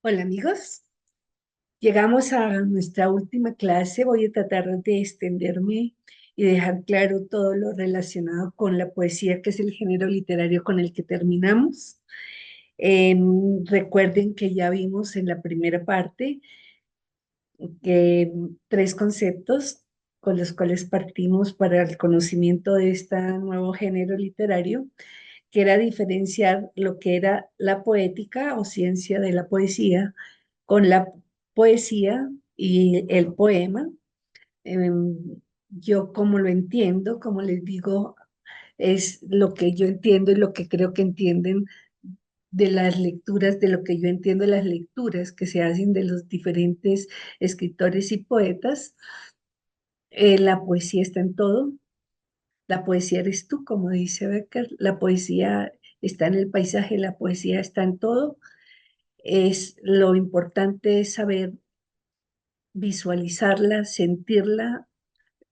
Hola amigos, llegamos a nuestra última clase. Voy a tratar de extenderme y dejar claro todo lo relacionado con la poesía, que es el género literario con el que terminamos. Recuerden que ya vimos en la primera parte que tres conceptos con los cuales partimos para el conocimiento de este nuevo género literario, que era diferenciar lo que era la poética o ciencia de la poesía con la poesía y el poema. Em, yo como lo entiendo, como les digo, es lo que yo entiendo y lo que creo que entienden de las lecturas, de lo que yo entiendo de las lecturas que se hacen de los diferentes escritores y poetas. La poesía está en todo. La poesía eres tú, como dice Becker. La poesía está en el paisaje, la poesía está en todo. Es lo importante es saber visualizarla, sentirla,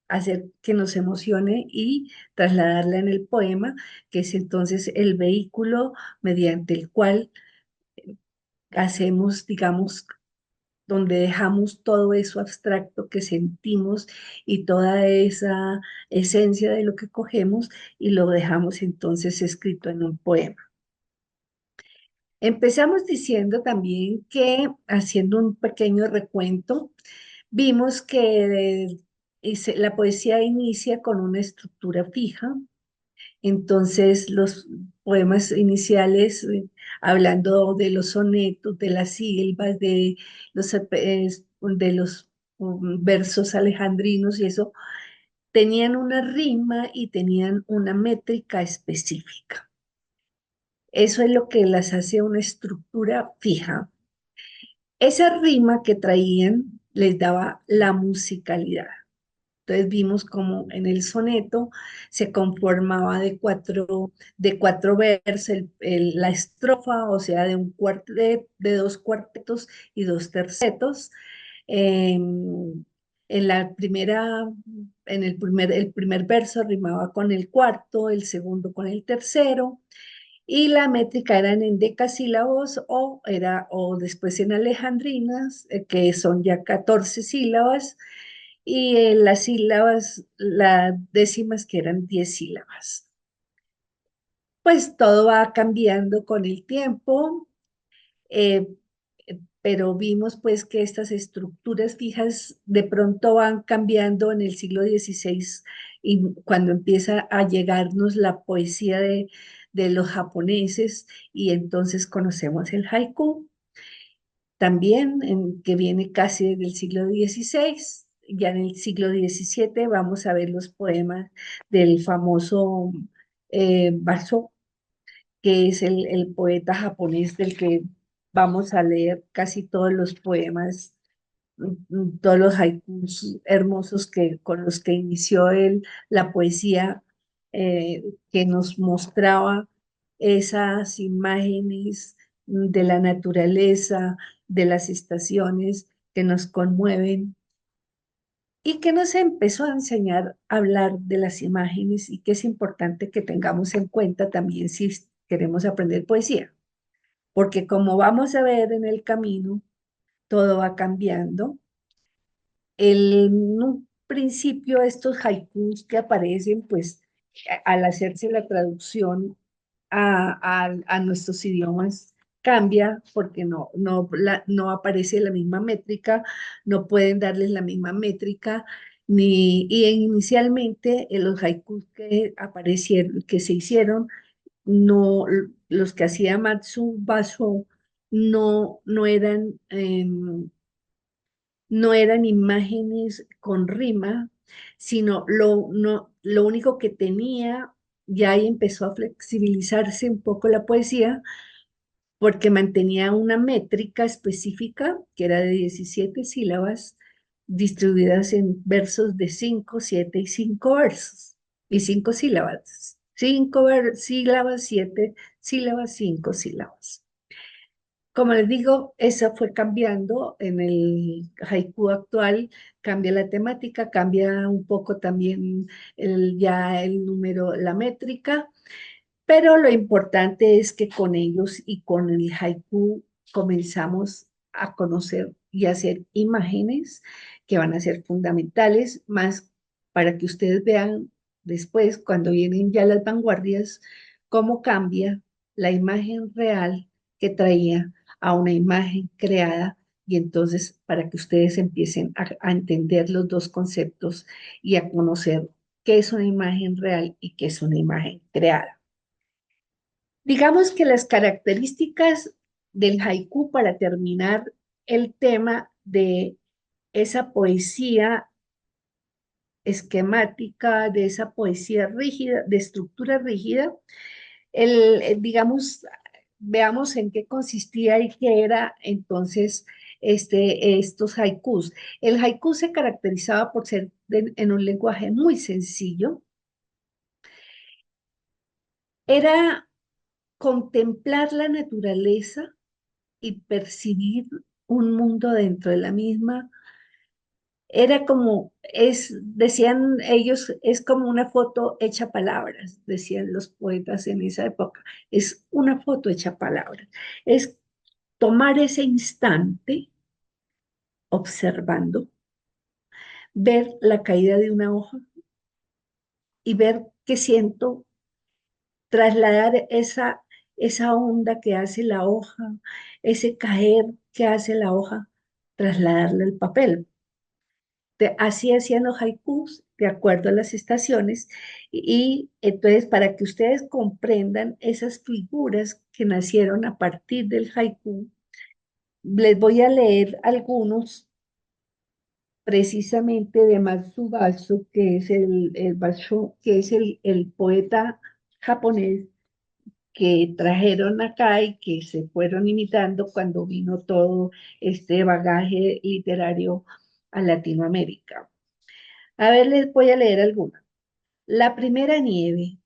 hacer que nos emocione y trasladarla en el poema, que es entonces el vehículo mediante el cual hacemos, digamos, donde dejamos todo eso abstracto que sentimos y toda esa esencia de lo que cogemos y lo dejamos entonces escrito en un poema. Empezamos diciendo también que, haciendo un pequeño recuento, vimos que la poesía inicia con una estructura fija. Entonces los poemas iniciales, hablando de los sonetos, de las sílabas, de los versos alejandrinos y eso, tenían una rima y tenían una métrica específica. Eso es lo que las hace una estructura fija. Esa rima que traían les daba la musicalidad. Entonces vimos como en el soneto se conformaba de cuatro versos, la estrofa, o sea, de un cuartet, de dos cuartetos y dos tercetos. En la primera, el primer verso rimaba con el cuarto, el segundo con el tercero, y la métrica eran en decasílabos o después en alejandrinas, que son ya 14 sílabas, y las sílabas, las décimas que eran 10 sílabas. Pues todo va cambiando con el tiempo, eh, pero vimos pues que estas estructuras fijas de pronto van cambiando en el siglo XVI y cuando empieza a llegarnos la poesía de los japoneses y entonces conocemos el haiku también, que viene casi desde el siglo XVI. Ya en el siglo XVII vamos a ver los poemas del famoso Basho, que es el poeta japonés del que vamos a leer casi todos los poemas, todos los haikus hermosos con los que inició él la poesía, que nos mostraba esas imágenes de la naturaleza, de las estaciones que nos conmueven y que nos empezó a enseñar a hablar de las imágenes y que es importante que tengamos en cuenta también si queremos aprender poesía, porque como vamos a ver en el camino, todo va cambiando. En un principio estos haikus que aparecen, pues al hacerse la traducción a nuestros idiomas cambia porque no aparece la misma métrica, no pueden darles la misma métrica, y inicialmente los haikus que aparecieron, que se hicieron, no, los que hacía Matsu Basho no eran no eran imágenes con rima, sino lo único que tenía, ya ahí empezó a flexibilizarse un poco la poesía, porque mantenía una métrica específica, que era de 17 sílabas, distribuidas en versos de 5, 7 y 5 versos, y 5 sílabas. 5 sílabas, 7 sílabas, 5 sílabas. Como les digo, esa fue cambiando en el haiku actual, cambia la temática, cambia un poco también ya el número, la métrica, pero lo importante es que con ellos y con el haiku comenzamos a conocer y hacer imágenes que van a ser fundamentales, más para que ustedes vean después, cuando vienen ya las vanguardias, cómo cambia la imagen real que traía a una imagen creada. Y entonces, para que ustedes empiecen a entender los dos conceptos y a conocer qué es una imagen real y qué es una imagen creada. Digamos que las características del haiku, para terminar el tema de esa poesía esquemática, de esa poesía rígida, de estructura rígida, digamos, veamos en qué consistía y qué era entonces estos haikus. El haiku se caracterizaba por ser en un lenguaje muy sencillo, era contemplar la naturaleza y percibir un mundo dentro de la misma. Era como, decían ellos, es como una foto hecha palabras, decían los poetas en esa época. Es una foto hecha palabras. Es tomar ese instante observando, ver la caída de una hoja y ver qué siento, trasladar esa onda que hace la hoja, ese caer que hace la hoja, trasladarla al papel. Así hacían los haikus de acuerdo a las estaciones y entonces para que ustedes comprendan esas figuras que nacieron a partir del haiku, les voy a leer algunos precisamente de Matsubatsu, que es el Basho, que es el poeta japonés que trajeron acá y que se fueron imitando cuando vino todo este bagaje literario a Latinoamérica. A ver, les voy a leer alguna. La primera nieve,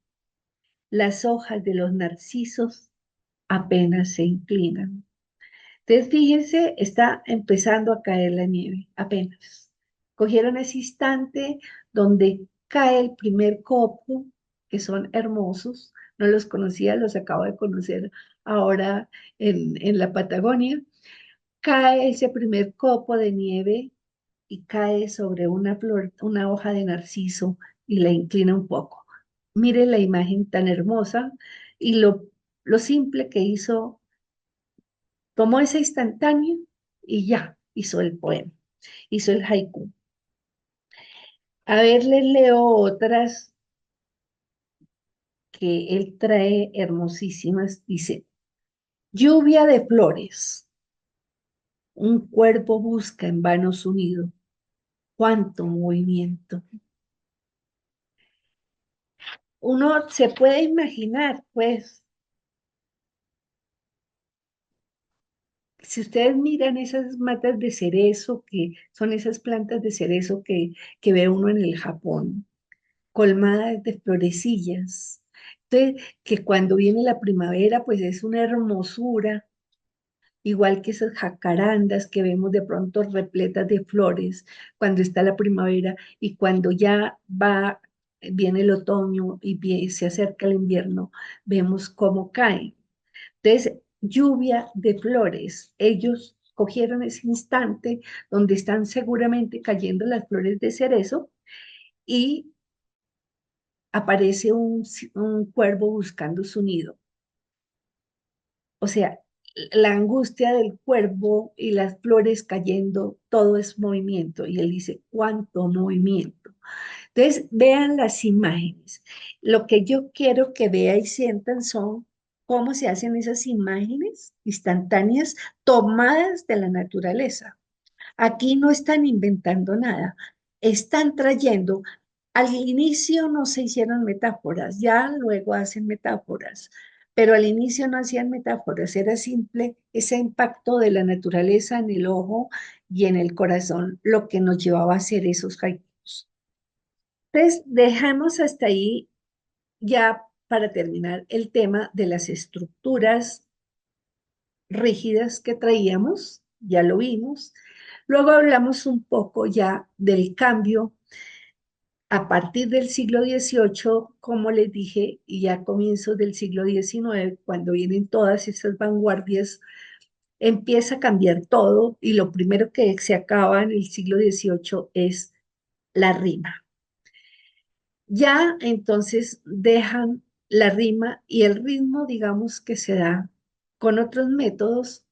las hojas de los narcisos apenas se inclinan. Entonces, fíjense, está empezando a caer la nieve, apenas. Cogieron ese instante donde cae el primer copo, que son hermosos. No los conocía, los acabo de conocer ahora en la Patagonia. Cae ese primer copo de nieve y cae sobre una flor, una hoja de narciso y la inclina un poco. Mire la imagen tan hermosa y lo simple que hizo, tomó ese instantáneo y ya hizo el poema, hizo el haiku. A ver, les leo otras que él trae hermosísimas. Dice, lluvia de flores, un cuerpo busca en vano su nido, cuánto movimiento. Uno se puede imaginar, pues, si ustedes miran esas matas de cerezo, que son esas plantas de cerezo que ve uno en el Japón, colmadas de florecillas, entonces, que cuando viene la primavera, pues es una hermosura, igual que esas jacarandas que vemos de pronto repletas de flores cuando está la primavera y cuando ya viene el otoño y se acerca el invierno, vemos cómo caen. Entonces, lluvia de flores. Ellos cogieron ese instante donde están seguramente cayendo las flores de cerezo y aparece un cuervo buscando su nido. O sea, la angustia del cuervo y las flores cayendo, todo es movimiento. Y él dice, ¿cuánto movimiento? Entonces, vean las imágenes. Lo que yo quiero que vean y sientan son cómo se hacen esas imágenes instantáneas tomadas de la naturaleza. Aquí no están inventando nada, están trayendo, al inicio no se hicieron metáforas, ya luego hacen metáforas, pero al inicio no hacían metáforas, era simple ese impacto de la naturaleza en el ojo y en el corazón lo que nos llevaba a hacer esos haikus. Entonces, dejamos hasta ahí ya para terminar el tema de las estructuras rígidas que traíamos, ya lo vimos. Luego hablamos un poco ya del cambio a partir del siglo XVIII, como les dije, y ya a comienzos del siglo XIX, cuando vienen todas esas vanguardias empieza a cambiar todo y lo primero que se acaba en el siglo XVIII es la rima. Ya entonces dejan la rima y el ritmo, digamos que se da con otros métodos,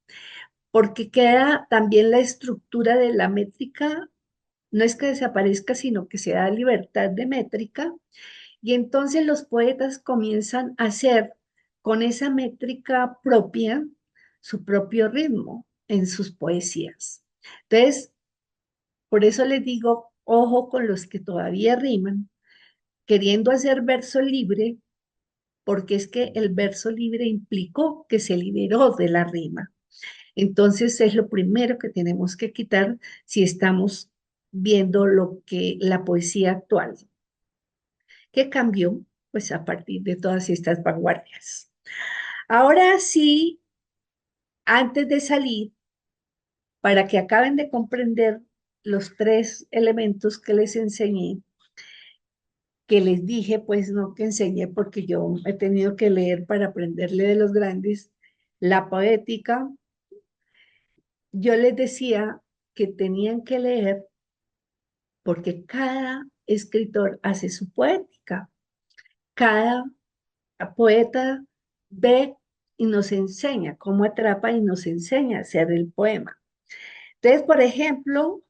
porque queda también la estructura de la métrica, no es que desaparezca, sino que se da libertad de métrica, y entonces los poetas comienzan a hacer con esa métrica propia su propio ritmo en sus poesías. Entonces, por eso les digo, ojo con los que todavía riman, queriendo hacer verso libre, porque es que el verso libre implicó que se liberó de la rima. Entonces es lo primero que tenemos que quitar si estamos viendo lo que la poesía actual, que cambió pues a partir de todas estas vanguardias. Ahora sí, antes de salir, para que acaben de comprender los tres elementos que les enseñé, que les dije, pues no que enseñé porque yo he tenido que leer para aprenderle de los grandes, la poética, yo les decía que tenían que leer porque cada escritor hace su poética, cada poeta ve y nos enseña cómo atrapa y nos enseña a hacer el poema. Entonces, por ejemplo,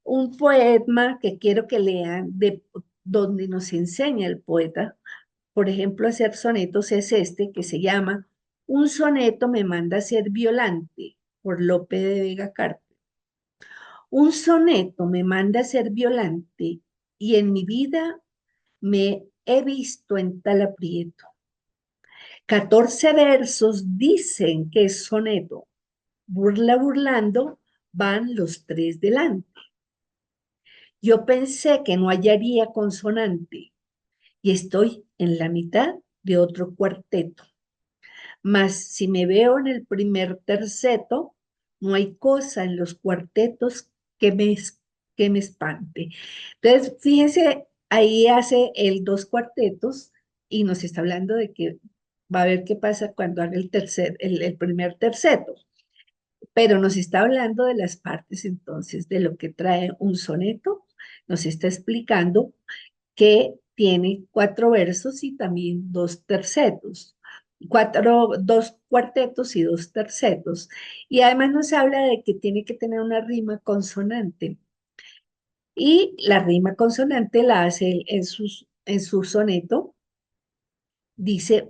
un poema que quiero que lean de donde nos enseña el poeta, por ejemplo, hacer sonetos es este que se llama Un soneto me manda a ser Violante por Lope de Vega Carpio. Un soneto me manda a ser Violante y en mi vida me he visto en tal aprieto. 14 versos dicen que es soneto. Burla burlando van los tres delante. Yo pensé que no hallaría consonante y estoy en la mitad de otro cuarteto. Mas si me veo en el primer terceto, no hay cosa en los cuartetos que me espante. Entonces, fíjense, ahí hace el dos cuartetos y nos está hablando de que va a ver qué pasa cuando haga el primer terceto. Pero nos está hablando de las partes entonces de lo que trae un soneto, nos está explicando que tiene cuatro versos y también dos tercetos, dos cuartetos y dos tercetos. Y además nos habla de que tiene que tener una rima consonante. Y la rima consonante la hace él en su soneto. Dice,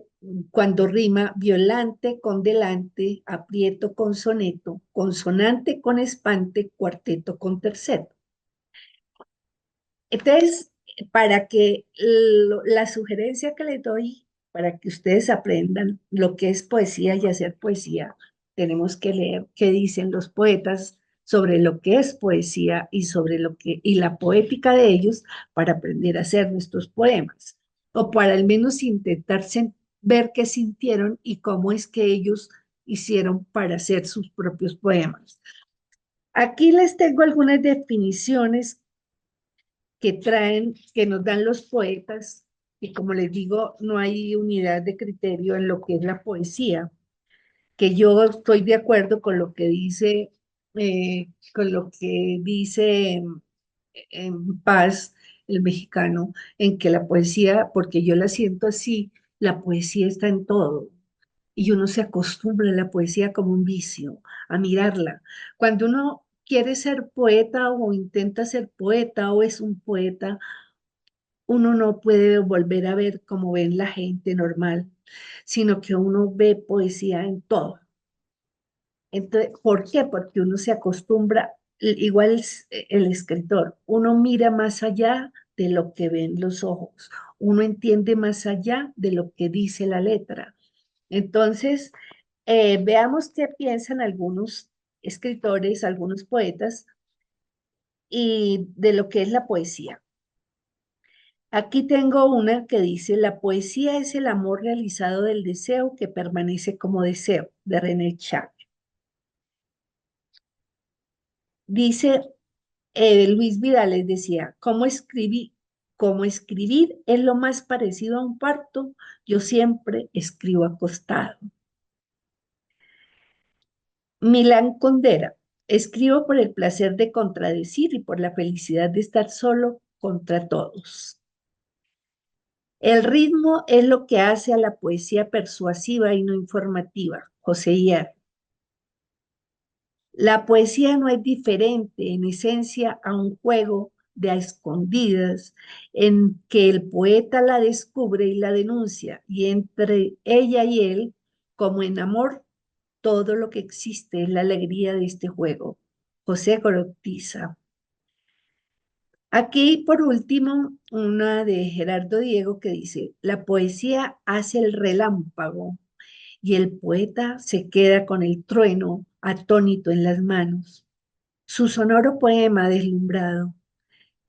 cuando rima violante con delante, aprieto con soneto, consonante con espante, cuarteto con terceto. Entonces, para que la sugerencia que les doy, para que ustedes aprendan lo que es poesía y hacer poesía, tenemos que leer qué dicen los poetas sobre lo que es poesía y sobre lo que y la poética de ellos para aprender a hacer nuestros poemas o para al menos intentar ver qué sintieron y cómo es que ellos hicieron para hacer sus propios poemas. Aquí les tengo algunas definiciones que traen, que nos dan los poetas, y como les digo, no hay unidad de criterio en lo que es la poesía, que yo estoy de acuerdo con lo que dice, con lo que dice en Paz, el mexicano, en que la poesía, porque yo la siento así, la poesía está en todo. Y uno se acostumbra a la poesía como un vicio, a mirarla. Cuando uno quiere ser poeta o intenta ser poeta o es un poeta, uno no puede volver a ver como ven la gente normal, sino que uno ve poesía en todo. Entonces, ¿por qué? Porque uno se acostumbra, igual el escritor, uno mira más allá de lo que ven los ojos, uno entiende más allá de lo que dice la letra. Entonces, veamos qué piensan algunos escritores, algunos poetas y de lo que es la poesía. Aquí tengo una que dice, la poesía es el amor realizado del deseo que permanece como deseo, de René Char. Dice Luis Vidal, les decía, cómo escribir es lo más parecido a un parto, yo siempre escribo acostado. Milán Kundera, escribo por el placer de contradecir y por la felicidad de estar solo contra todos. El ritmo es lo que hace a la poesía persuasiva y no informativa. José Hierro. La poesía no es diferente en esencia a un juego de a escondidas en que el poeta la descubre y la denuncia, y entre ella y él, como en amor, todo lo que existe es la alegría de este juego. José Gorostiza. Aquí, por último, una de Gerardo Diego que dice, la poesía hace el relámpago y el poeta se queda con el trueno atónito en las manos. Su sonoro poema deslumbrado.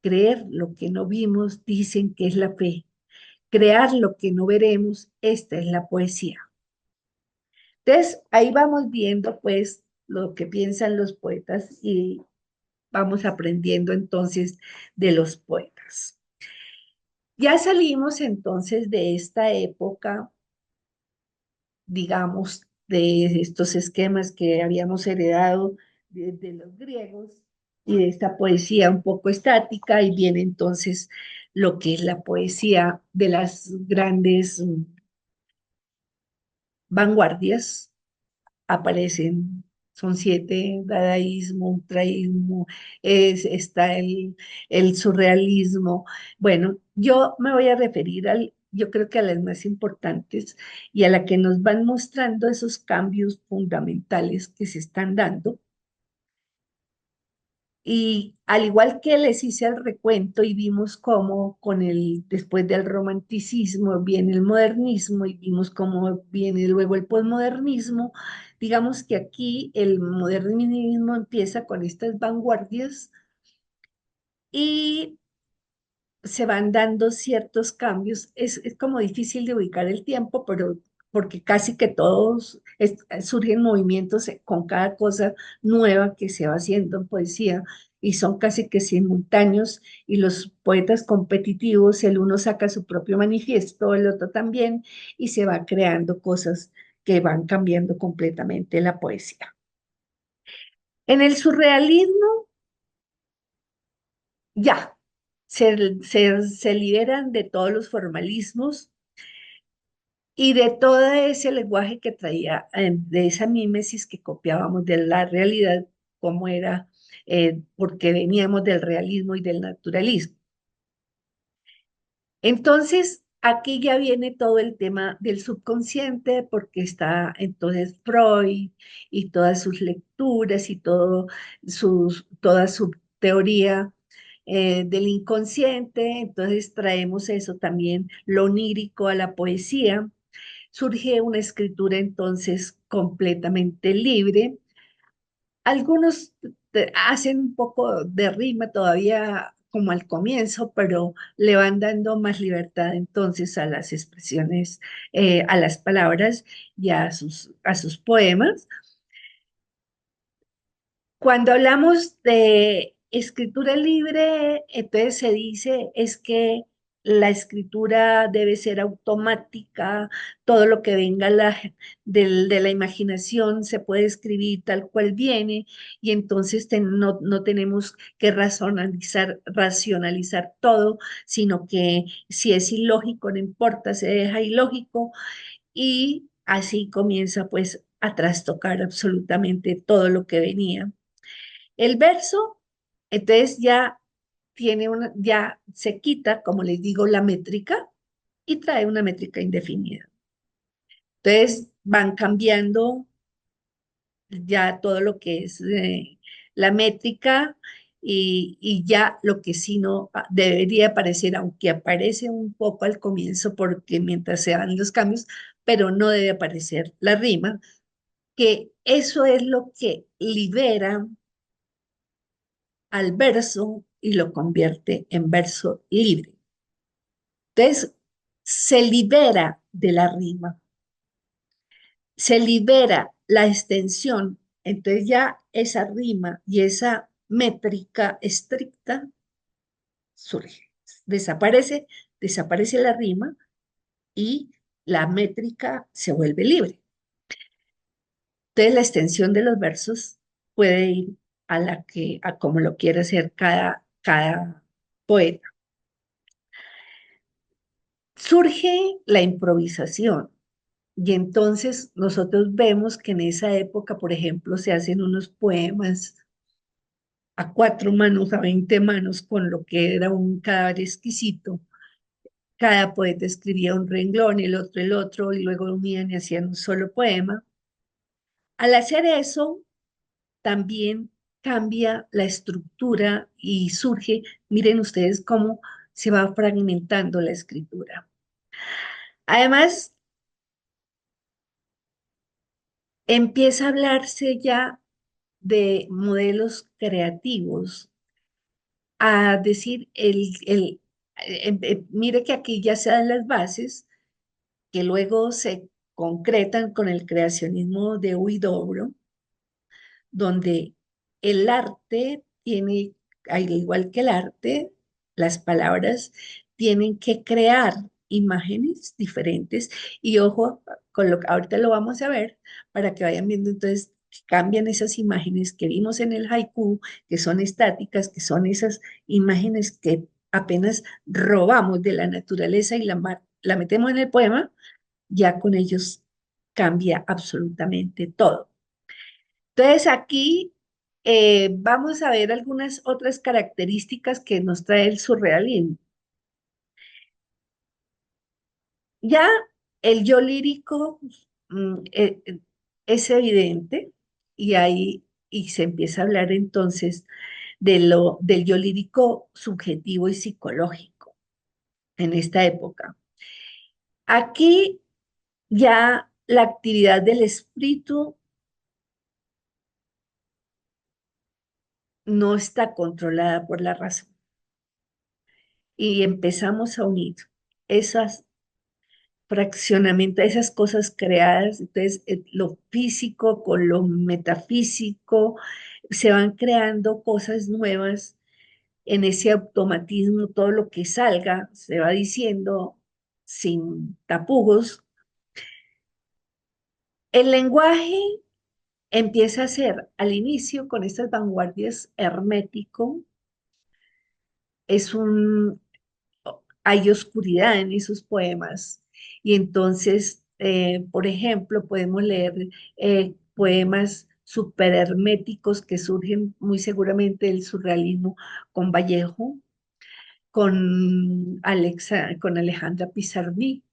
Creer lo que no vimos dicen que es la fe. Crear lo que no veremos, esta es la poesía. Entonces, ahí vamos viendo pues lo que piensan los poetas y vamos aprendiendo entonces de los poetas. Ya salimos entonces de esta época, digamos, de estos esquemas que habíamos heredado de los griegos y de esta poesía un poco estática y viene entonces lo que es la poesía de las grandes vanguardias. Aparecen, son siete: dadaísmo, ultraísmo, está el surrealismo. Bueno, yo me voy a referir yo creo que a las más importantes y a la que nos van mostrando esos cambios fundamentales que se están dando. Y al igual que les hice el recuento y vimos cómo después del romanticismo viene el modernismo y vimos cómo viene luego el posmodernismo, digamos que aquí el modernismo empieza con estas vanguardias y se van dando ciertos cambios. Es como difícil de ubicar el tiempo, pero porque casi que todos surgen movimientos con cada cosa nueva que se va haciendo en poesía y son casi que simultáneos y los poetas competitivos, el uno saca su propio manifiesto, el otro también, y se va creando cosas que van cambiando completamente la poesía. En el surrealismo, ya, se liberan de todos los formalismos y de todo ese lenguaje que traía, de esa mímesis que copiábamos de la realidad, como era, porque veníamos del realismo y del naturalismo. Entonces, aquí ya viene todo el tema del subconsciente, porque está entonces Freud y todas sus lecturas y toda su teoría del inconsciente. Entonces, traemos eso también, lo onírico a la poesía. Surge una escritura entonces completamente libre. Algunos hacen un poco de rima todavía como al comienzo, pero le van dando más libertad entonces a las expresiones, a las palabras y a sus poemas. Cuando hablamos de escritura libre, entonces se dice es que la escritura debe ser automática, todo lo que venga de la imaginación se puede escribir tal cual viene y entonces no tenemos que racionalizar todo, sino que si es ilógico, no importa, se deja ilógico y así comienza pues a trastocar absolutamente todo lo que venía. El verso, entonces ya se quita, como les digo, la métrica y trae una métrica indefinida. Entonces van cambiando ya todo lo que es la métrica y ya lo que sí no debería aparecer, aunque aparece un poco al comienzo porque mientras se dan los cambios, pero no debe aparecer la rima, que eso es lo que libera al verso y lo convierte en verso libre. Entonces, se libera de la rima, se libera la extensión, entonces ya esa rima y esa métrica estricta surge, desaparece, desaparece la rima y la métrica se vuelve libre. Entonces la extensión de los versos puede ir a como lo quiere hacer cada poeta. Surge la improvisación y entonces nosotros vemos que en esa época, por ejemplo, se hacen unos poemas a 4 manos, a 20 manos, con lo que era un cadáver exquisito. Cada poeta escribía un renglón, el otro, y luego unían y hacían un solo poema. Al hacer eso, también cambia la estructura y surge, miren ustedes cómo se va fragmentando la escritura. Además, empieza a hablarse ya de modelos creativos, a decir, mire que aquí ya se dan las bases que luego se concretan con el creacionismo de Huidobro, donde el arte tiene, al igual que el arte, las palabras tienen que crear imágenes diferentes y ojo, con lo que ahorita lo vamos a ver para que vayan viendo entonces que cambian esas imágenes que vimos en el haiku, que son estáticas, que son esas imágenes que apenas robamos de la naturaleza y la metemos en el poema, ya con ellos cambia absolutamente todo. Entonces aquí vamos a ver algunas otras características que nos trae el surrealismo. Ya el yo lírico es evidente y ahí y se empieza a hablar entonces del yo lírico subjetivo y psicológico en esta época. Aquí ya la actividad del espíritu no está controlada por la razón y empezamos a unir esas fraccionamiento, esas cosas creadas, entonces lo físico con lo metafísico, se van creando cosas nuevas en ese automatismo, todo lo que salga se va diciendo sin tapujos. El lenguaje empieza a ser al inicio con estas vanguardias hermético, es un, hay oscuridad en esos poemas. Y entonces, por ejemplo, podemos leer poemas super herméticos que surgen muy seguramente del surrealismo con Vallejo, con Alejandra Pizarnik.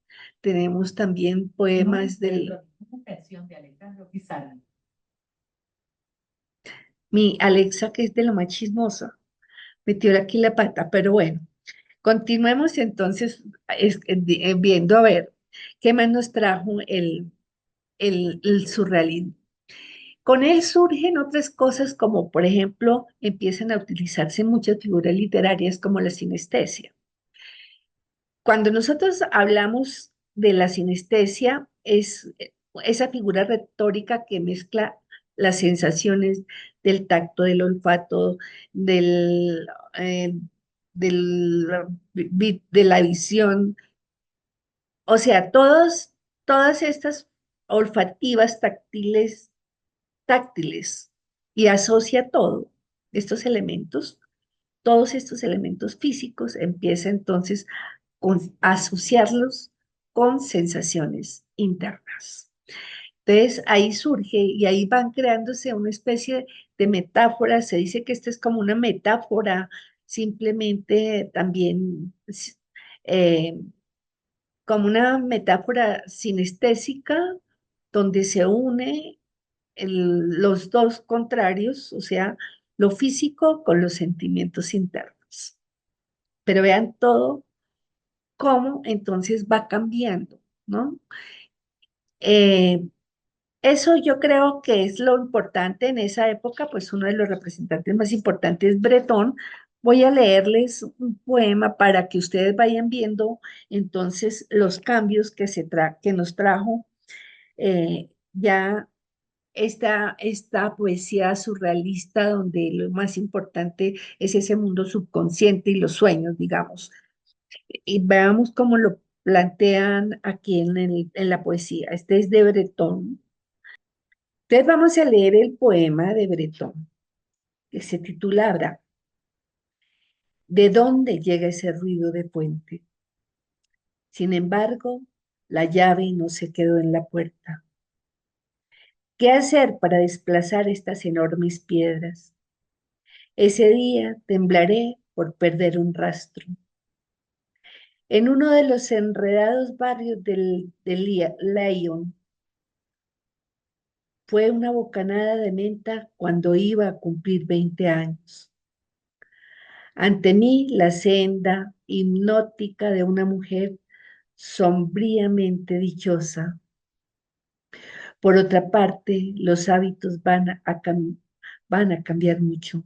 Tenemos también poemas del... Versión de Alejandro Pizarnik. Mi Alexa, que es de lo más chismosa, metió aquí la pata, pero bueno. Continuemos entonces viendo a ver qué más nos trajo el surrealismo. Con él surgen otras cosas como, por ejemplo, empiezan a utilizarse muchas figuras literarias como la sinestesia. Cuando nosotros hablamos de la sinestesia, es esa figura retórica que mezcla las sensaciones del tacto, del olfato, del, eh, de la visión, o sea, todas estas olfativas, táctiles, y asocia todo, estos elementos, todos estos elementos físicos, empieza entonces a asociarlos con sensaciones internas. Entonces ahí surge y ahí van creándose una especie de metáfora. Se dice que esta es como una metáfora, simplemente también eh, como una metáfora sinestésica donde se une los dos contrarios, o sea, lo físico con los sentimientos internos. Pero vean todo cómo entonces va cambiando, ¿no? Eh, Eso yo creo que es lo importante en esa época, pues uno de los representantes más importantes es Bretón. Voy a leerles un poema para que ustedes vayan viendo entonces los cambios que nos trajo ya esta poesía surrealista donde lo más importante es ese mundo subconsciente y los sueños, digamos. Y veamos cómo lo plantean aquí en la poesía. Este es de Bretón. Entonces vamos a leer el poema de Bretón, que se titula Abra. ¿De dónde llega ese ruido de puente? Sin embargo, la llave no se quedó en la puerta. ¿Qué hacer para desplazar estas enormes piedras? Ese día temblaré por perder un rastro. En uno de los enredados barrios del Lyon fue una bocanada de menta cuando iba a cumplir 20 años. Ante mí la senda hipnótica de una mujer sombríamente dichosa. Por otra parte, los hábitos van a cambiar mucho.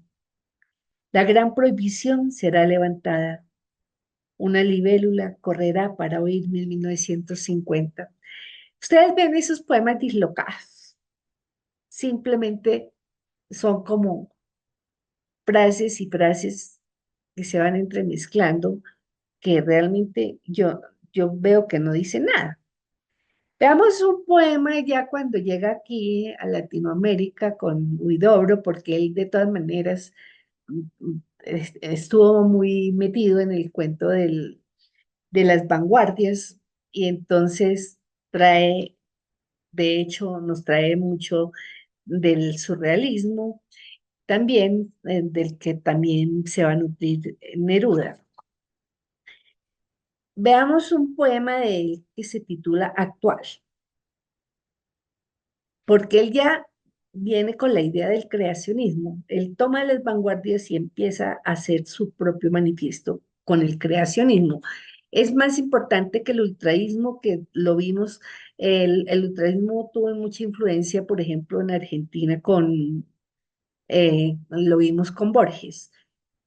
La gran prohibición será levantada. Una libélula correrá para oírme en 1950. Ustedes ven esos poemas dislocados. Simplemente son como frases y frases que se van entremezclando, que realmente yo veo que no dice nada. Veamos un poema ya cuando llega aquí a Latinoamérica con Huidobro, porque él de todas maneras estuvo muy metido en el cuento de las vanguardias y entonces trae, de hecho, nos trae mucho del surrealismo, también del que también se va a nutrir Neruda. Veamos un poema de él que se titula Actual, porque él ya viene con la idea del creacionismo. Él toma las vanguardias y empieza a hacer su propio manifiesto con el creacionismo. Es más importante que el ultraísmo, que lo vimos, el ultraísmo tuvo mucha influencia, por ejemplo, en Argentina lo vimos con Borges.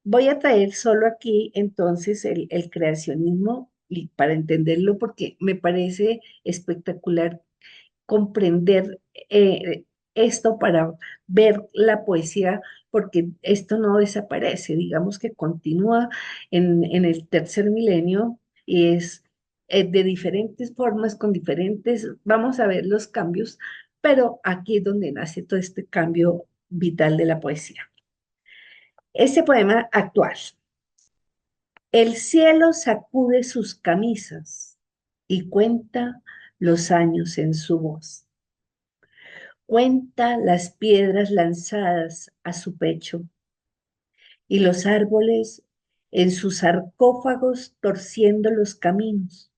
Voy a traer solo aquí entonces el creacionismo y para entenderlo porque me parece espectacular comprender esto para ver la poesía, porque esto no desaparece, digamos que continúa en el tercer milenio y es de diferentes formas, con diferentes, vamos a ver los cambios, pero aquí es donde nace todo este cambio vital de la poesía. Este poema actual. El cielo sacude sus camisas y cuenta los años en su voz. Cuenta las piedras lanzadas a su pecho y los árboles en sus sarcófagos torciendo los caminos.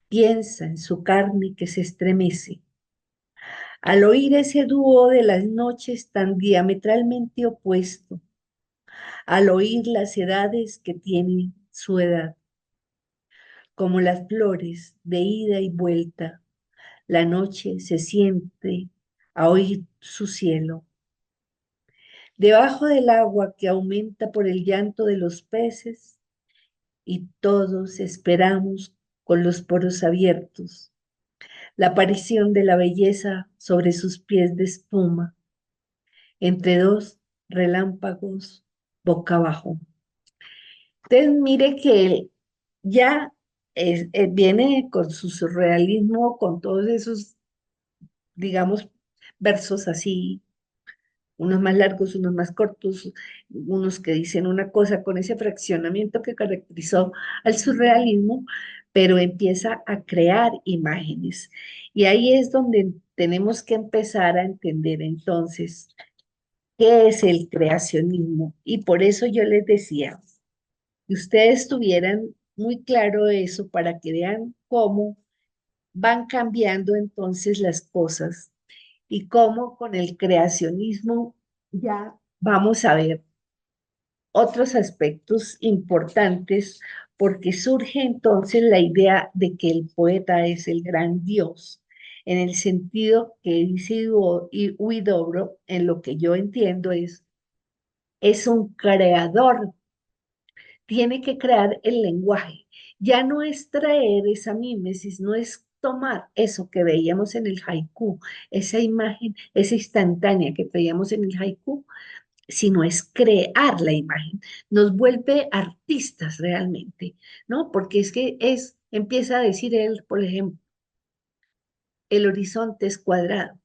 Piensa en su carne que se estremece. Al oír ese dúo de las noches tan diametralmente opuesto, al oír las edades que tiene su edad, como las flores de ida y vuelta, la noche se siente a oír su cielo. Debajo del agua que aumenta por el llanto de los peces, y todos esperamos con los poros abiertos la aparición de la belleza sobre sus pies de espuma, entre dos relámpagos boca abajo. Entonces mire que él ya viene con su surrealismo, con todos esos, digamos, versos así unos más largos, unos más cortos, unos que dicen una cosa con ese fraccionamiento que caracterizó al surrealismo, pero empieza a crear imágenes. Y ahí es donde tenemos que empezar a entender entonces qué es el creacionismo. Y por eso yo les decía que ustedes tuvieran muy claro eso para que vean cómo van cambiando entonces las cosas y cómo con el creacionismo ya vamos a ver otros aspectos importantes porque surge entonces la idea de que el poeta es el gran Dios, en el sentido que dice Huidobro, en lo que yo entiendo es un creador, tiene que crear el lenguaje. Ya no es traer esa mímesis, no es tomar eso que veíamos en el haiku, esa imagen, esa instantánea que veíamos en el haiku, sino es crear la imagen. Nos vuelve artistas realmente, ¿no? Porque es que empieza a decir él, por ejemplo, el horizonte es cuadrado.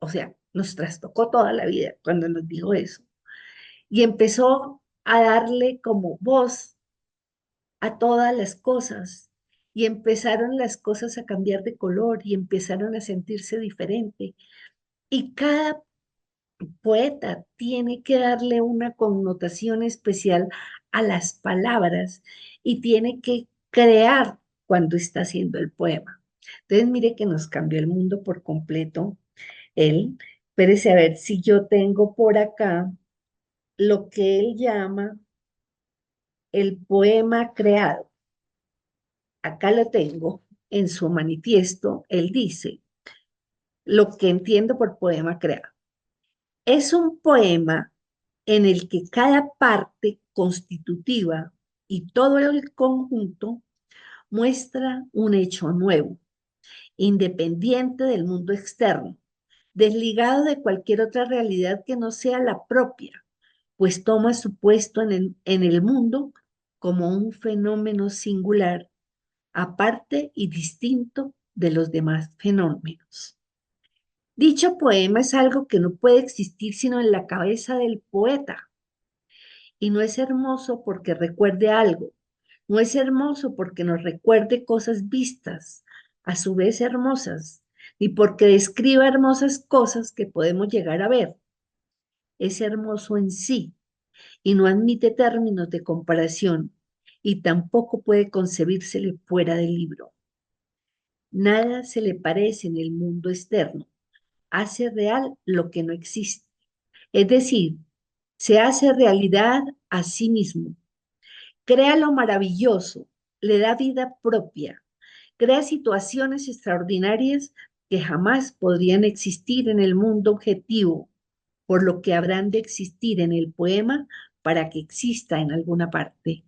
o sea, nos trastocó toda la vida cuando nos dijo eso. Y empezó a darle como voz a todas las cosas. Y empezaron las cosas a cambiar de color y empezaron a sentirse diferente. Y cada poeta tiene que darle una connotación especial a las palabras y tiene que crear cuando está haciendo el poema. Entonces, mire que nos cambió el mundo por completo él. Espérese a ver si yo tengo por acá lo que él llama el poema creado. Acá lo tengo en su manifiesto. Él dice, lo que entiendo por poema creado. Es un poema en el que cada parte constitutiva y todo el conjunto muestra un hecho nuevo, independiente del mundo externo, desligado de cualquier otra realidad que no sea la propia, pues toma su puesto en el mundo como un fenómeno singular, aparte y distinto de los demás fenómenos. Dicho poema es algo que no puede existir sino en la cabeza del poeta, y no es hermoso porque recuerde algo, no es hermoso porque nos recuerde cosas vistas, a su vez hermosas, ni porque describa hermosas cosas que podemos llegar a ver. Es hermoso en sí y no admite términos de comparación y tampoco puede concebírsele fuera del libro. Nada se le parece en el mundo externo, hace real lo que no existe, es decir, se hace realidad a sí mismo, crea lo maravilloso, le da vida propia, crea situaciones extraordinarias que jamás podrían existir en el mundo objetivo, por lo que habrán de existir en el poema para que exista en alguna parte.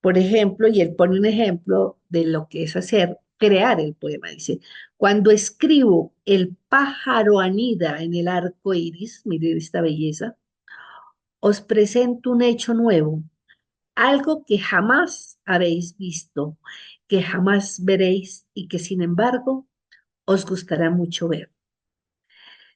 Por ejemplo, y él pone un ejemplo de lo que es hacer, crear el poema. Dice, cuando escribo el pájaro anida en el arco iris, miren esta belleza, os presento un hecho nuevo, algo que jamás habéis visto, que jamás veréis y que sin embargo os gustará mucho ver.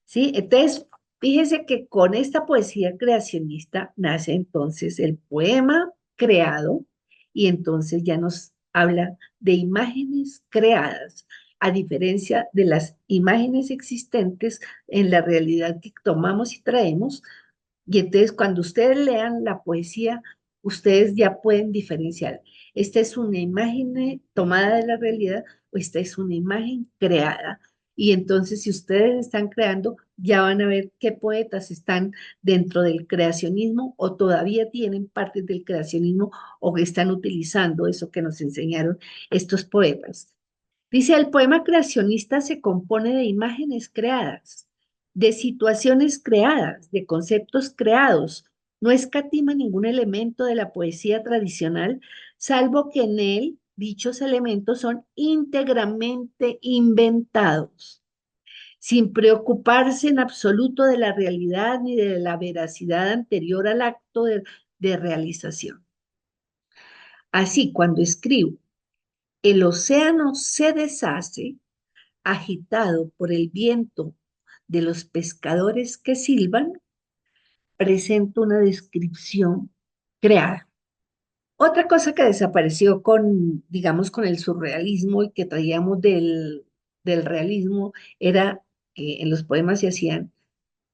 ¿Sí? Entonces, fíjese que con esta poesía creacionista nace entonces el poema creado y entonces ya nos habla de imágenes creadas, a diferencia de las imágenes existentes en la realidad que tomamos y traemos, y entonces cuando ustedes lean la poesía, ustedes ya pueden diferenciar. Esta es una imagen tomada de la realidad o esta es una imagen creada. Y entonces si ustedes están creando, ya van a ver qué poetas están dentro del creacionismo o todavía tienen partes del creacionismo o que están utilizando eso que nos enseñaron estos poetas. Dice, el poema creacionista se compone de imágenes creadas, de situaciones creadas, de conceptos creados. No escatima ningún elemento de la poesía tradicional, salvo que en él dichos elementos son íntegramente inventados, sin preocuparse en absoluto de la realidad ni de la veracidad anterior al acto de realización. Así, cuando escribo, el océano se deshace agitado por el viento de los pescadores que silban, presenta una descripción creada. Otra cosa que desapareció con, digamos, con el surrealismo y que traíamos del realismo era que en los poemas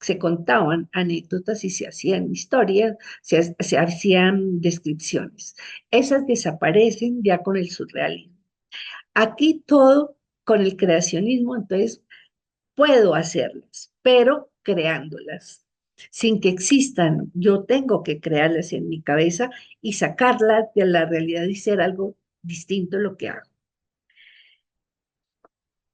se contaban anécdotas y se hacían historias, se hacían descripciones. Esas desaparecen ya con el surrealismo. Aquí todo con el creacionismo, entonces puedo hacerlas, pero creándolas, sin que existan. Yo tengo que crearlas en mi cabeza y sacarlas de la realidad y ser algo distinto a lo que hago.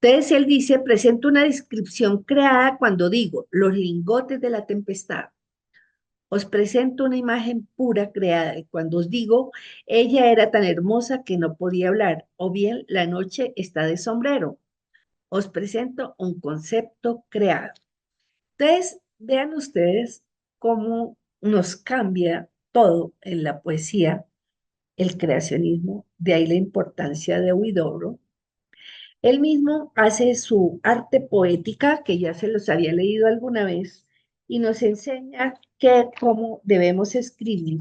Entonces él dice, presento una descripción creada cuando digo los lingotes de la tempestad. Os presento una imagen pura creada y cuando os digo, ella era tan hermosa que no podía hablar, o bien la noche está de sombrero. Os presento un concepto creado. Entonces, vean ustedes cómo nos cambia todo en la poesía, el creacionismo, de ahí la importancia de Huidobro. Él mismo hace su arte poética, que ya se los había leído alguna vez, y nos enseña que cómo debemos escribir.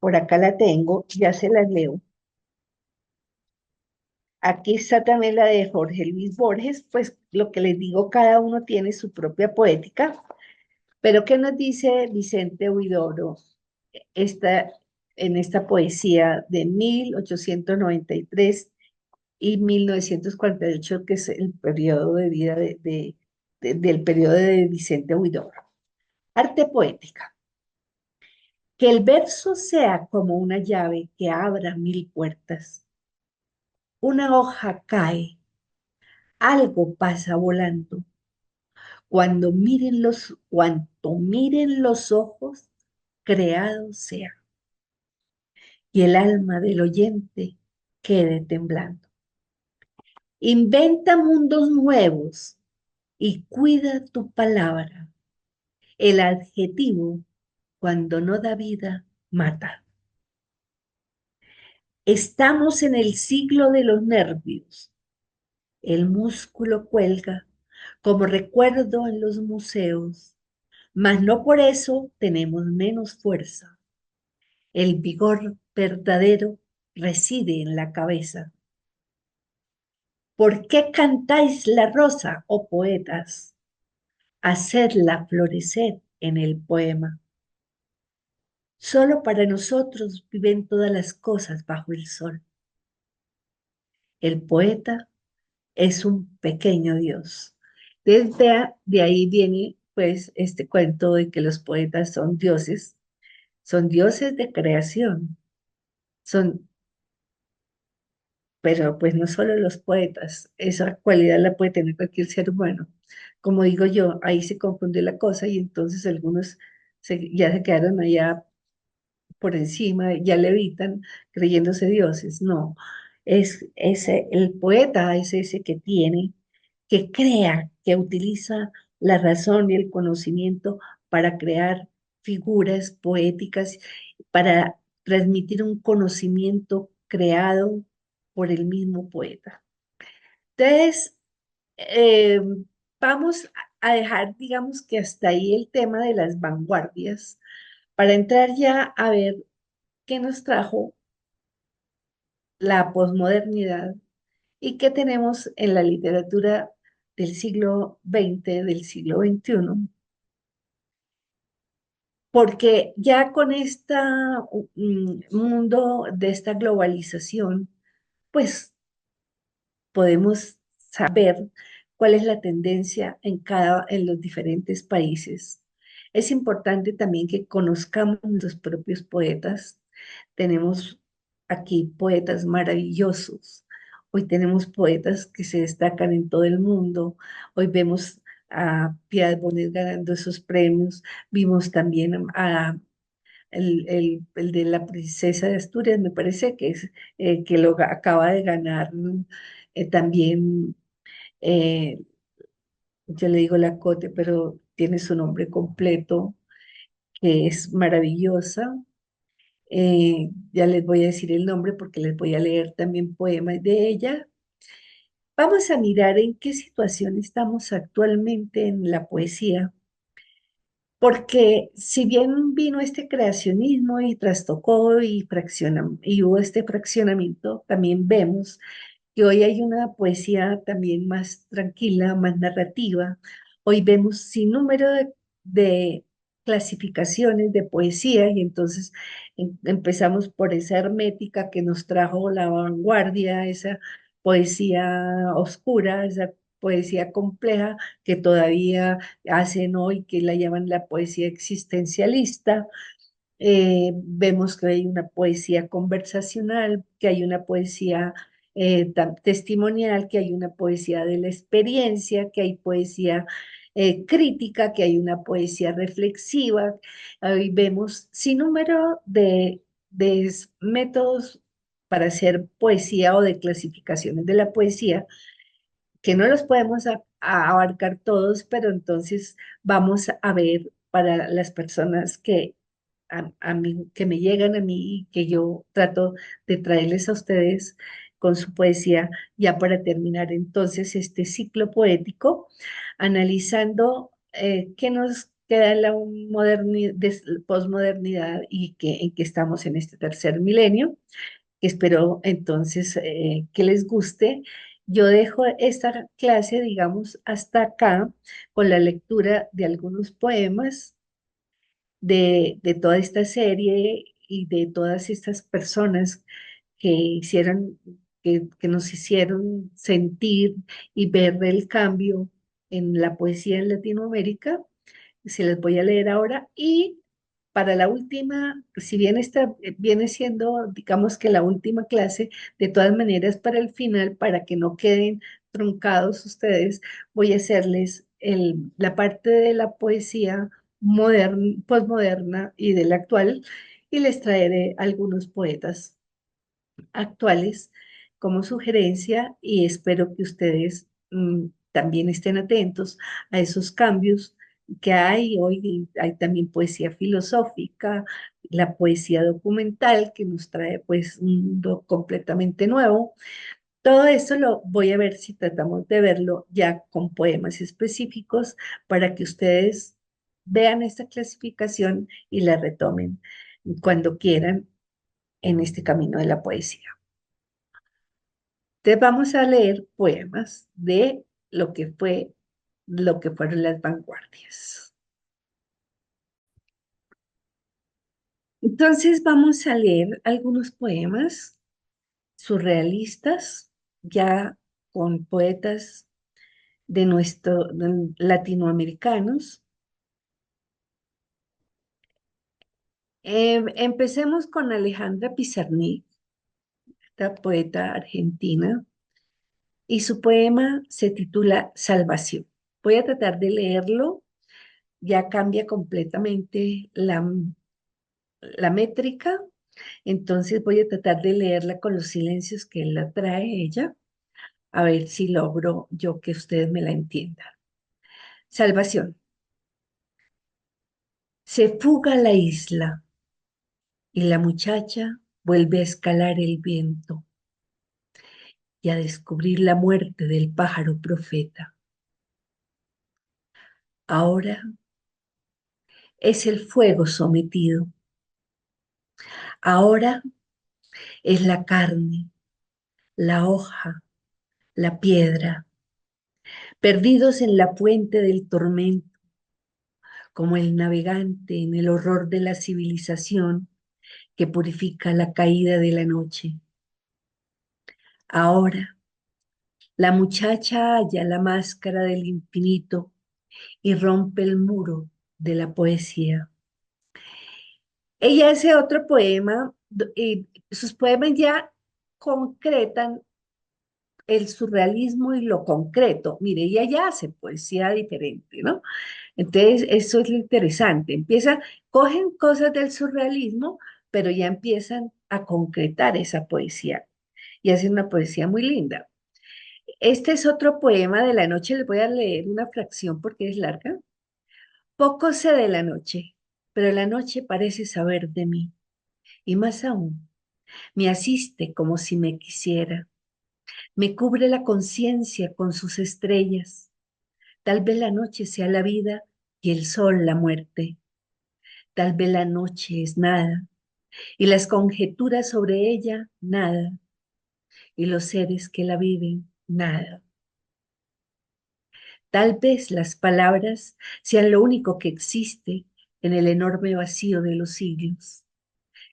Por acá la tengo, ya se las leo. Aquí está también la de Jorge Luis Borges, pues lo que les digo, cada uno tiene su propia poética, pero ¿qué nos dice Vicente Huidobro esta, en esta poesía de 1893 y 1948, que es el periodo de vida del periodo de Vicente Huidobro? Arte poética. Que el verso sea como una llave que abra mil puertas. Una hoja cae, algo pasa volando. Cuanto miren los ojos, creado sea, y el alma del oyente quede temblando. Inventa mundos nuevos y cuida tu palabra. El adjetivo, cuando no da vida, mata. Estamos en el siglo de los nervios. El músculo cuelga como recuerdo en los museos, mas no por eso tenemos menos fuerza. El vigor verdadero reside en la cabeza. ¿Por qué cantáis la rosa, oh poetas? Hacedla florecer en el poema. Solo para nosotros viven todas las cosas bajo el sol. El poeta es un pequeño Dios. De ahí viene pues este cuento de que los poetas son dioses de creación, son, pero pues no solo los poetas, esa cualidad la puede tener cualquier ser humano. Como digo yo, ahí se confunde la cosa y entonces algunos ya se quedaron allá por encima, ya levitan creyéndose dioses. No, es ese, el poeta es ese que tiene, que crea, que utiliza la razón y el conocimiento para crear figuras poéticas, para transmitir un conocimiento creado por el mismo poeta. Entonces, eh, vamos a dejar, digamos que hasta ahí el tema de las vanguardias, para entrar ya a ver qué nos trajo la posmodernidad y qué tenemos en la literatura del siglo XX, del siglo XXI, porque ya con este mundo de esta globalización, pues podemos saber cuál es la tendencia en los diferentes países. Es importante también que conozcamos los propios poetas. Tenemos aquí poetas maravillosos. Hoy tenemos poetas que se destacan en todo el mundo. Hoy vemos a Piedad Bonet ganando esos premios. Vimos también a el de la princesa de Asturias, me parece que es que acaba de ganar también, eh, yo le digo la Cote, pero tiene su nombre completo, que es maravillosa. Ya les voy a decir el nombre porque les voy a leer también poemas de ella. Vamos a mirar en qué situación estamos actualmente en la poesía, porque si bien vino este creacionismo y trastocó y hubo este fraccionamiento, también vemos que hoy hay una poesía también más tranquila, más narrativa. Hoy vemos sin número de clasificaciones de poesía y entonces empezamos por esa hermética que nos trajo la vanguardia, esa poesía oscura, esa poesía compleja que todavía hacen hoy, que la llaman la poesía existencialista. Vemos que hay una poesía conversacional, que hay una poesía testimonial, que hay una poesía de la experiencia, que hay poesía crítica, que hay una poesía reflexiva. Ahí vemos sin número de métodos para hacer poesía o de clasificaciones de la poesía, que no los podemos abarcar todos, pero entonces vamos a ver para las personas que me llegan a mí y que yo trato de traerles a ustedes con su poesía, ya para terminar entonces este ciclo poético, analizando qué nos queda en la posmodernidad y en que estamos en este tercer milenio. Espero entonces que les guste. Yo dejo esta clase, digamos, hasta acá con la lectura de algunos poemas de toda esta serie y de todas estas personas que hicieron, que nos hicieron sentir y ver el cambio en la poesía en Latinoamérica. Se las voy a leer ahora y para la última, si bien esta viene siendo, digamos que la última clase, de todas maneras para el final, para que no queden truncados ustedes, voy a hacerles la parte de la poesía moderna, posmoderna y de la actual, y les traeré algunos poetas actuales como sugerencia y espero que ustedes también estén atentos a esos cambios que hay hoy. Hay también poesía filosófica, la poesía documental que nos trae pues un mundo completamente nuevo. Todo esto lo voy a ver si tratamos de verlo ya con poemas específicos para que ustedes vean esta clasificación y la retomen cuando quieran en este camino de la poesía. Entonces vamos a leer poemas de lo que fueron las vanguardias. Entonces vamos a leer algunos poemas surrealistas, ya con poetas latinoamericanos. Empecemos con Alejandra Pizarnik, esta poeta argentina, y su poema se titula Salvación. Voy a tratar de leerlo, ya cambia completamente la métrica, entonces voy a tratar de leerla con los silencios que la trae ella, a ver si logro yo que ustedes me la entiendan. Salvación. Se fuga la isla y la muchacha vuelve a escalar el viento y a descubrir la muerte del pájaro profeta. Ahora es el fuego sometido. Ahora es la carne, la hoja, la piedra, perdidos en la fuente del tormento, como el navegante en el horror de la civilización que purifica la caída de la noche. Ahora, la muchacha halla la máscara del infinito y rompe el muro de la poesía. Ella hace otro poema, y sus poemas ya concretan el surrealismo y lo concreto. Mire, ella ya hace poesía diferente, ¿no? Entonces, eso es lo interesante. Cogen cosas del surrealismo, pero ya empiezan a concretar esa poesía y hacen una poesía muy linda. Este es otro poema de la noche. Les voy a leer una fracción porque es larga. Poco sé de la noche, pero la noche parece saber de mí. Y más aún, me asiste como si me quisiera. Me cubre la conciencia con sus estrellas. Tal vez la noche sea la vida y el sol la muerte. Tal vez la noche es nada y las conjeturas sobre ella nada y los seres que la viven nada. Tal vez las palabras sean lo único que existe en el enorme vacío de los siglos,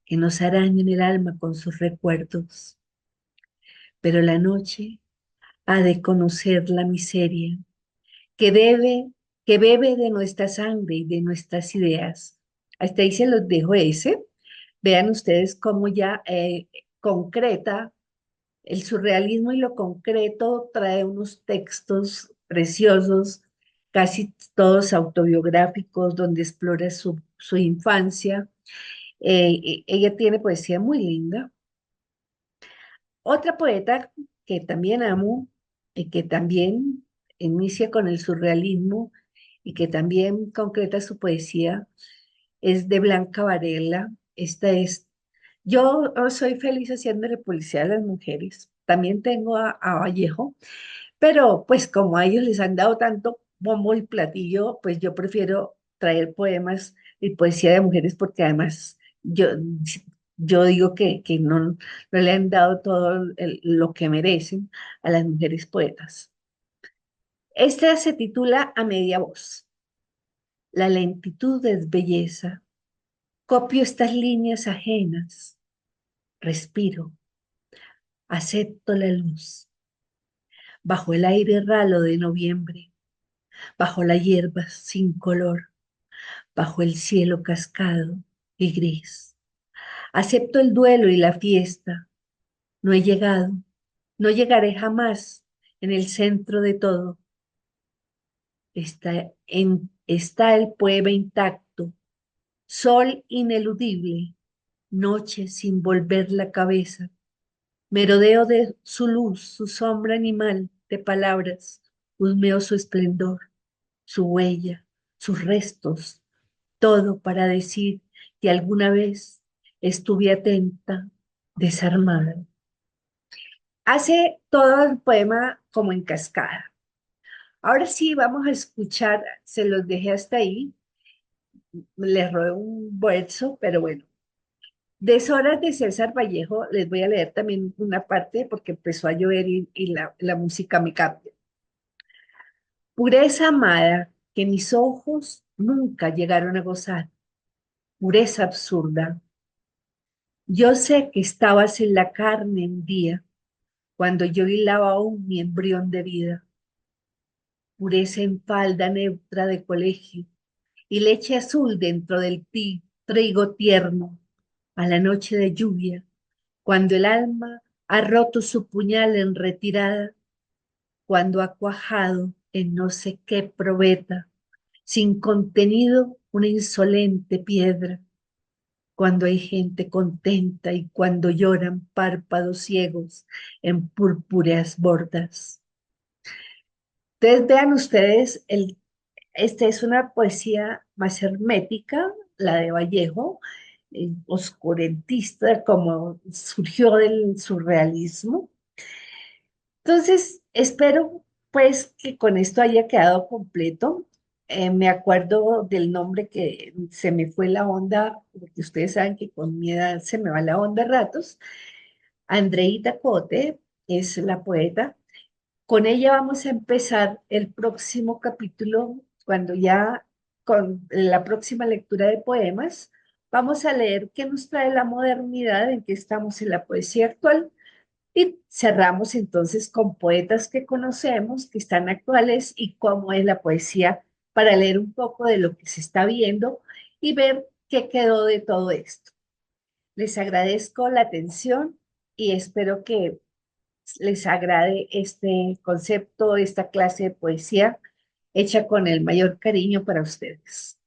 que nos arañan el alma con sus recuerdos. Pero la noche ha de conocer la miseria que que bebe de nuestra sangre y de nuestras ideas. Hasta ahí se los dejo ese. Vean ustedes cómo ya concreta el surrealismo y lo concreto trae unos textos preciosos, casi todos autobiográficos, donde explora su infancia. Ella tiene poesía muy linda. Otra poeta que también amo y que también inicia con el surrealismo y que también concreta su poesía es de Blanca Varela. Esta es Yo soy feliz haciéndole publicidad a las mujeres. También tengo a Vallejo, pero pues como a ellos les han dado tanto bombo y platillo, pues yo prefiero traer poemas y poesía de mujeres porque además yo digo que no le han dado todo lo que merecen a las mujeres poetas. Esta se titula A media voz. La lentitud es belleza. Copio estas líneas ajenas. Respiro. Acepto la luz. Bajo el aire ralo de noviembre. Bajo la hierba sin color. Bajo el cielo cascado y gris. Acepto el duelo y la fiesta. No he llegado. No llegaré jamás en el centro de todo. Está el poema intacto. Sol ineludible. Noche sin volver la cabeza. Merodeo de su luz, su sombra animal de palabras, husmeo su esplendor, su huella, sus restos, todo para decir que alguna vez estuve atenta, desarmada. Hace todo el poema como en cascada. Ahora sí, vamos a escuchar, se los dejé hasta ahí, les robé un verso, pero bueno. Deshoras de César Vallejo, les voy a leer también una parte porque empezó a llover y la música me cambia. Pureza amada que mis ojos nunca llegaron a gozar, pureza absurda. Yo sé que estabas en la carne un día, cuando yo hilaba aún mi embrión de vida, pureza en falda neutra de colegio y leche azul dentro del trigo tierno, a la noche de lluvia, cuando el alma ha roto su puñal en retirada, cuando ha cuajado en no sé qué probeta, sin contenido una insolente piedra, cuando hay gente contenta y cuando lloran párpados ciegos en purpúreas bordas. Entonces vean ustedes, esta es una poesía más hermética, la de Vallejo, oscurentista, como surgió del surrealismo. Entonces, espero pues que con esto haya quedado completo. Me acuerdo del nombre que se me fue la onda, porque ustedes saben que con mi edad se me va la onda a ratos. Andreíta Cote es la poeta. Con ella vamos a empezar el próximo capítulo, cuando ya con la próxima lectura de poemas, vamos a leer qué nos trae la modernidad, en qué estamos en la poesía actual y cerramos entonces con poetas que conocemos, que están actuales y cómo es la poesía para leer un poco de lo que se está viendo y ver qué quedó de todo esto. Les agradezco la atención y espero que les agrade este concepto, esta clase de poesía hecha con el mayor cariño para ustedes.